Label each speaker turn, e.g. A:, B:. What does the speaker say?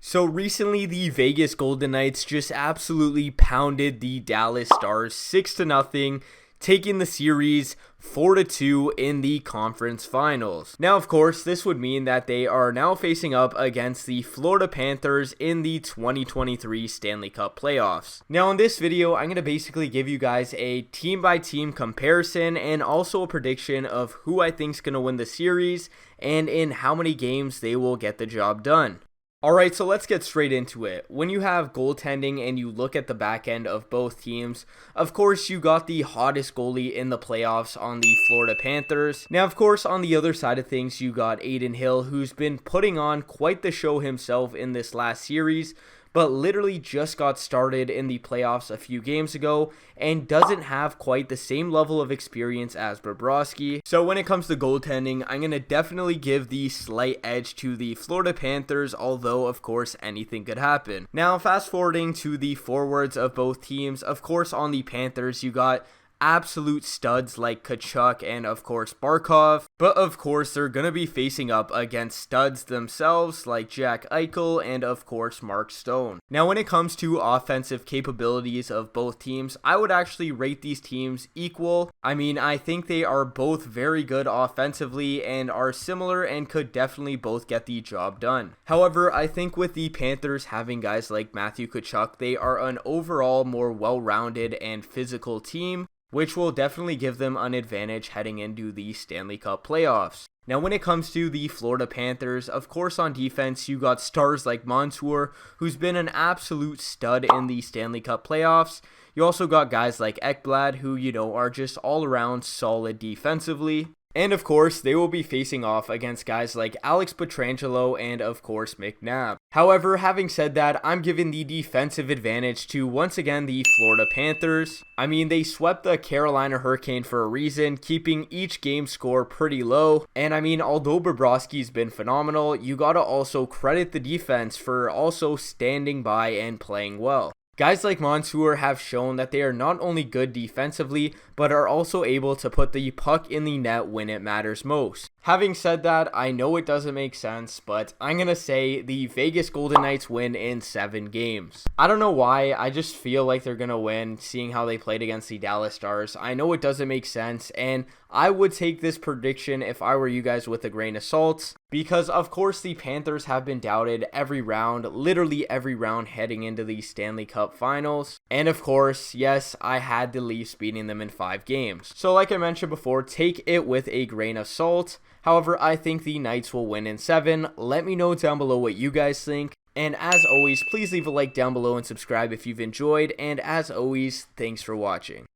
A: So recently, the Vegas Golden Knights just absolutely pounded the Dallas Stars 6-0, taking the series 4-2 in the conference finals. Now, of course, this would mean that they are now facing up against the Florida Panthers in the 2023 Stanley Cup playoffs. Now, in this video, I'm going to basically give you guys a team-by-team comparison and also a prediction of who I think is going to win the series and in how many games they will get the job done. Alright, so let's get straight into it. When you have goaltending and you look at the back end of both teams, of course you got the hottest goalie in the playoffs on the Florida Panthers. Now, of course, on the other side of things, you got Adin Hill, who's been putting on quite the show himself in this last series, but literally just got started in the playoffs a few games ago and doesn't have quite the same level of experience as Bobrovsky. So when it comes to goaltending, I'm going to definitely give the slight edge to the Florida Panthers, although of course anything could happen. Now, fast forwarding to the forwards of both teams, of course on the Panthers you got absolute studs like Tkachuk and of course Barkov, but of course they're going to be facing up against studs themselves like Jack Eichel and of course Mark Stone. Now, when it comes to offensive capabilities of both teams, I would actually rate these teams equal. I think they are both very good offensively and are similar and could definitely both get the job done. However, I think with the Panthers having guys like Matthew Tkachuk, they are an overall more well-rounded and physical team, which will definitely give them an advantage heading into the Stanley Cup playoffs. Now, when it comes to the Florida Panthers, of course on defense you got stars like Montour, who's been an absolute stud in the Stanley Cup playoffs. You also got guys like Ekblad, who, are just all around solid defensively. And of course, they will be facing off against guys like Alex Pietrangelo and of course McNabb. However, having said that, I'm giving the defensive advantage to once again the Florida Panthers. They swept the Carolina Hurricane for a reason, keeping each game score pretty low. And although Bobrovsky's been phenomenal, you gotta also credit the defense for also standing by and playing well. Guys like Montour have shown that they are not only good defensively, but are also able to put the puck in the net when it matters most. Having said that, I know it doesn't make sense, but I'm going to say the Vegas Golden Knights win in 7 games. I don't know why, I just feel like they're going to win, seeing how they played against the Dallas Stars. I know it doesn't make sense, and I would take this prediction if I were you guys with a grain of salt, because of course the Panthers have been doubted every round, literally every round heading into the Stanley Cup finals. And of course, yes, I had the Leafs beating them in 5 games. So like I mentioned before, take it with a grain of salt. However, I think the Knights will win in 7. Let me know down below what you guys think. And as always, please leave a like down below and subscribe if you've enjoyed. And as always, thanks for watching.